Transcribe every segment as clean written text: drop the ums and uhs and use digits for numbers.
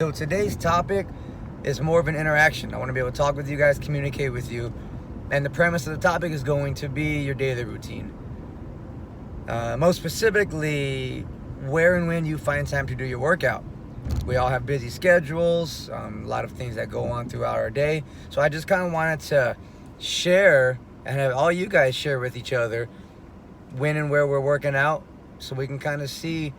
So today's topic is more of an interaction. I want to be able to talk with you guys, communicate with you. And the premise of the topic is going to be your daily routine. Most specifically, where and when you find time to do your workout. We all have busy schedules, a lot of things that go on throughout our day. So I just kind of wanted to share and have all you guys share with each other when and where we're working out, so we can kind of see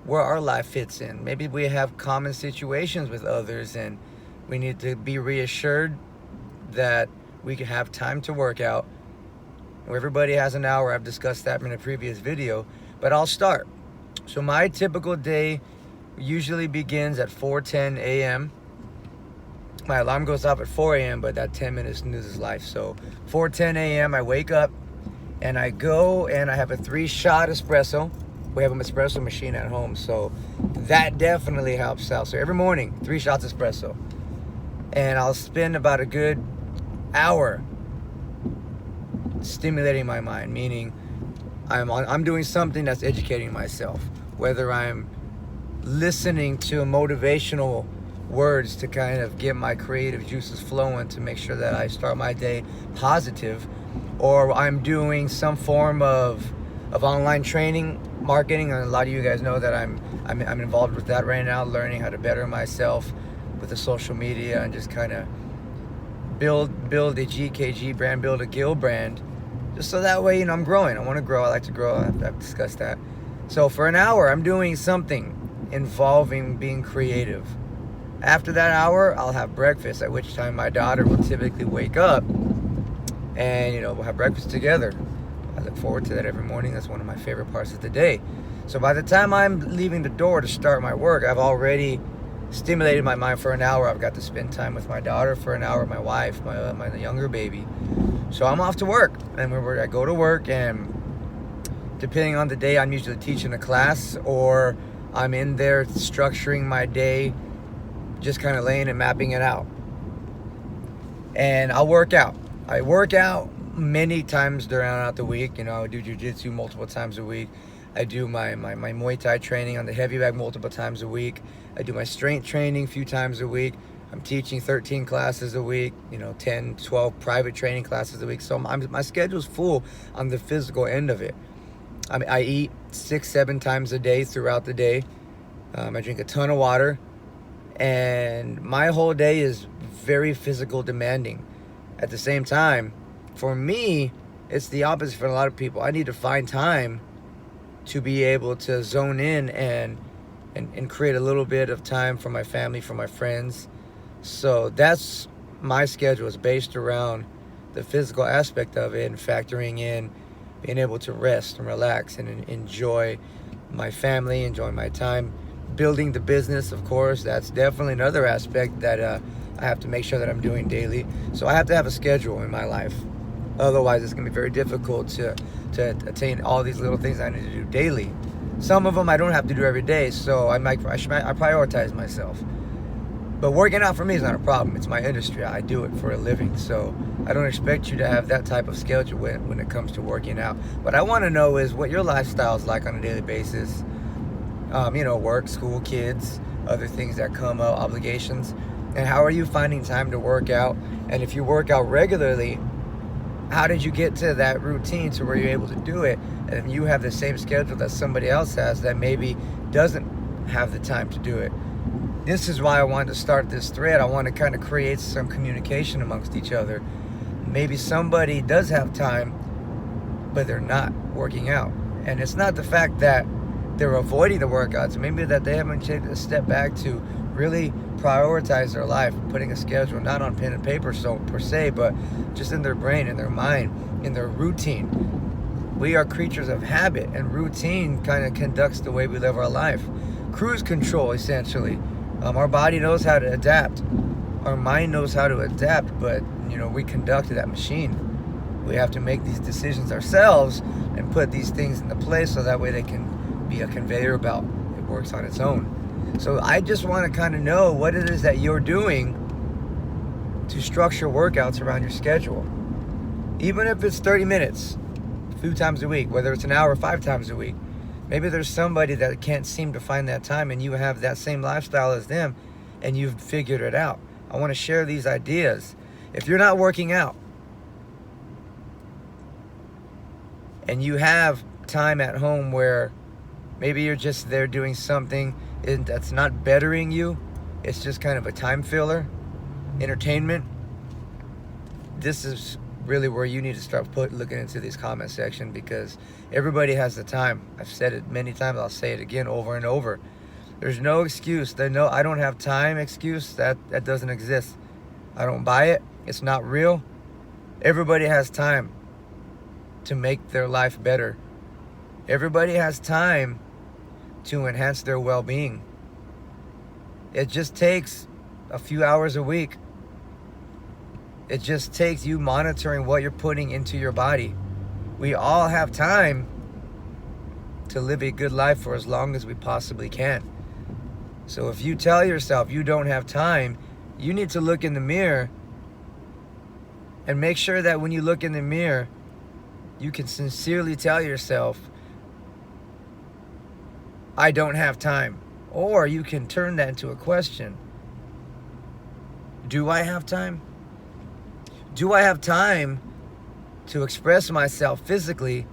where our life fits in. Maybe we have common situations with others and we need to be reassured that we can have time to work out. Where everybody has an hour. I've discussed that in a previous video, but I'll start. So my typical day usually begins at 4:10 a.m. My alarm goes off at 4 a.m., but that 10 minutes snooze is life. So 4:10 a.m. I wake up and I go and I have a 3-shot espresso. We have an espresso machine at home, so that definitely helps out. So every morning, 3 shots espresso. And I'll spend about a good hour stimulating my mind, meaning I'm doing something that's educating myself, whether I'm listening to motivational words to kind of get my creative juices flowing to make sure that I start my day positive, or I'm doing some form of online training, marketing, and a lot of you guys know that I'm involved with that right now, learning how to better myself with the social media and just kind of build a GKG brand, build a Gill brand, just so that way, I'm growing. I want to grow. I like to grow. I've discussed that. So for an hour, I'm doing something involving being creative. After that hour, I'll have breakfast, at which time my daughter will typically wake up and, we'll have breakfast together. I look forward to that every morning. That's one of my favorite parts of the day. So by the time I'm leaving the door to start my work, I've already stimulated my mind for an hour. I've got to spend time with my daughter for an hour, my wife, my younger baby. So I'm off to work. And I go to work, and depending on the day, I'm usually teaching a class, or I'm in there structuring my day, just kind of laying and mapping it out. And I'll work out. I work out many times throughout the week. I do jiu-jitsu multiple times a week. I do my Muay Thai training on the heavy bag multiple times a week. I do my strength training a few times a week. I'm teaching 13 classes a week, 10, 12 private training classes a week. So my schedule's full on the physical end of it. I eat 6-7 times a day throughout the day. I drink a ton of water. And my whole day is very physical demanding. At the same time, for me, it's the opposite for a lot of people. I need to find time to be able to zone in and create a little bit of time for my family, for my friends. So that's my schedule, is based around the physical aspect of it and factoring in being able to rest and relax and enjoy my family, enjoy my time. Building the business, of course, that's definitely another aspect that I have to make sure that I'm doing daily. So I have to have a schedule in my life. Otherwise, it's going to be very difficult to attain all these little things I need to do daily. Some of them I don't have to do every day, so I prioritize myself. But working out for me is not a problem. It's my industry. I do it for a living. So I don't expect you to have that type of schedule when it comes to working out. What I want to know is what your lifestyle is like on a daily basis. Work, school, kids, other things that come up, obligations. And how are you finding time to work out? And if you work out regularly, how did you get to that routine to where you're able to do it? And if you have the same schedule that somebody else has that maybe doesn't have the time to do it. This is why I wanted to start this thread. I want to kind of create some communication amongst each other. Maybe somebody does have time, but they're not working out. And it's not the fact that they're avoiding the workouts. Maybe that they haven't taken a step back to really prioritize their life, putting a schedule, not on pen and paper per se, but just in their brain, in their mind, in their routine. We are creatures of habit, and routine kind of conducts the way we live our life. Cruise control, essentially. Our body knows how to adapt. Our mind knows how to adapt, but we conduct that machine. We have to make these decisions ourselves and put these things into place so that way they can be a conveyor belt. It works on its own. So I just want to kind of know what it is that you're doing to structure workouts around your schedule. Even if it's 30 minutes, a few times a week, whether it's an hour or 5 times a week. Maybe there's somebody that can't seem to find that time and you have that same lifestyle as them. and you've figured it out. I want to share these ideas. If you're not working out and you have time at home where maybe you're just there doing something that's not bettering you, it's just kind of a time filler, entertainment, this is really where you need to start looking into these comment section, because everybody has the time. I've said it many times, I'll say it again over and over. There's no excuse. There's no I don't have time excuse. That doesn't exist. I don't buy it. It's not real. Everybody has time to make their life better. Everybody has time to enhance their well-being. It just takes a few hours a week. It just takes you monitoring what you're putting into your body. We all have time to live a good life for as long as we possibly can. So if you tell yourself you don't have time, you need to look in the mirror and make sure that when you look in the mirror, you can sincerely tell yourself, I don't have time. Or you can turn that into a question. Do I have time? Do I have time to express myself physically,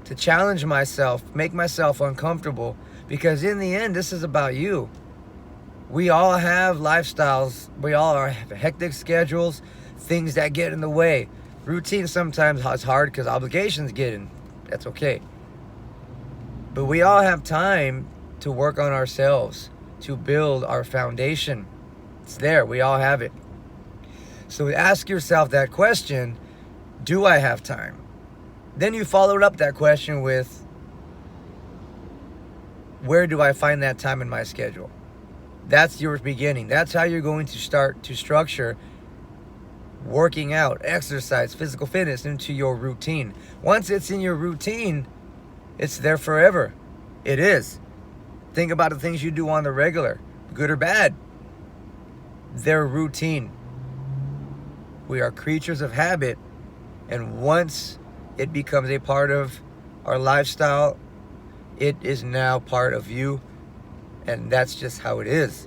to challenge myself, make myself uncomfortable? Because in the end, this is about you. We all have lifestyles. We all have hectic schedules, things that get in the way. Routine sometimes is hard because obligations get in. That's okay. But we all have time to work on ourselves, to build our foundation. It's there. We all have it. So ask yourself that question, do I have time? Then you followed up that question with, where do I find that time in my schedule? That's your beginning. That's how you're going to start to structure working out, exercise, physical fitness into your routine. Once it's in your routine, it's there forever. It is. Think about the things you do on the regular, good or bad. They're routine. We are creatures of habit, and once it becomes a part of our lifestyle, it is now part of you, and that's just how it is.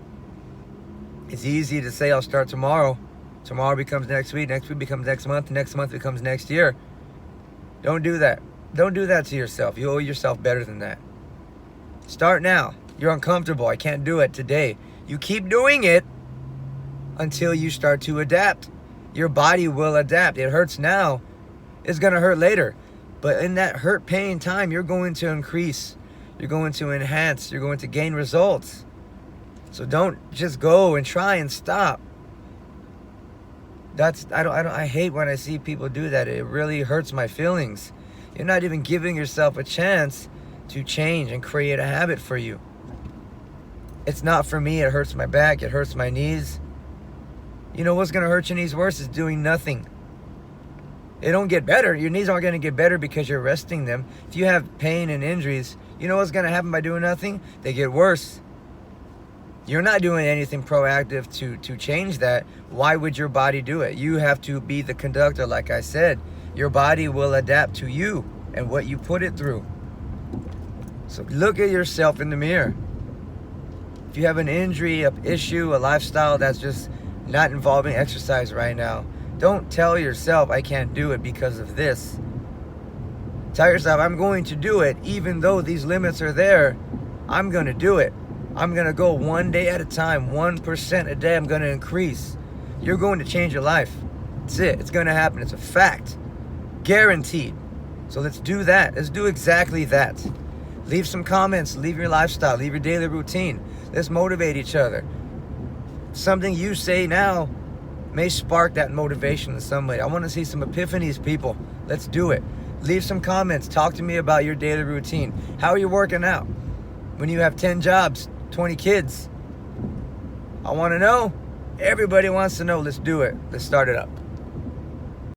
It's easy to say, I'll start tomorrow. Tomorrow becomes next week becomes next month becomes next year. Don't do that. Don't do that to yourself. You owe yourself better than that. Start now. You're uncomfortable. I can't do it today. You keep doing it until you start to adapt. Your body will adapt. It hurts now. It's going to hurt later. But in that hurt, pain time, you're going to increase. You're going to enhance. You're going to gain results. So don't just go and try and stop. I hate when I see people do that. It really hurts my feelings. You're not even giving yourself a chance to change and create a habit for you. It's not for me. It hurts my back. It hurts my knees. You know what's going to hurt your knees worse is doing nothing. It don't get better. Your knees aren't going to get better because you're resting them. If you have pain and injuries, you know what's going to happen by doing nothing? They get worse. You're not doing anything proactive to change that. Why would your body do it? You have to be the conductor, like I said. Your body will adapt to you and what you put it through. So look at yourself in the mirror. If you have an injury, an issue, a lifestyle that's just not involving exercise right now, don't tell yourself, I can't do it because of this. Tell yourself, I'm going to do it. Even though these limits are there, I'm going to do it. I'm going to go one day at a time, 1% a day. I'm going to increase. You're going to change your life. That's it. It's going to happen. It's a fact. Guaranteed. So let's do that. Let's do exactly that. Leave some comments. Leave your lifestyle. Leave your daily routine. Let's motivate each other. Something you say now may spark that motivation in some way. I want to see some epiphanies, people. Let's do it. Leave some comments. Talk to me about your daily routine. How are you working out? When you have 10 jobs, 20 kids. I want to know. Everybody wants to know. Let's do it. Let's start it up.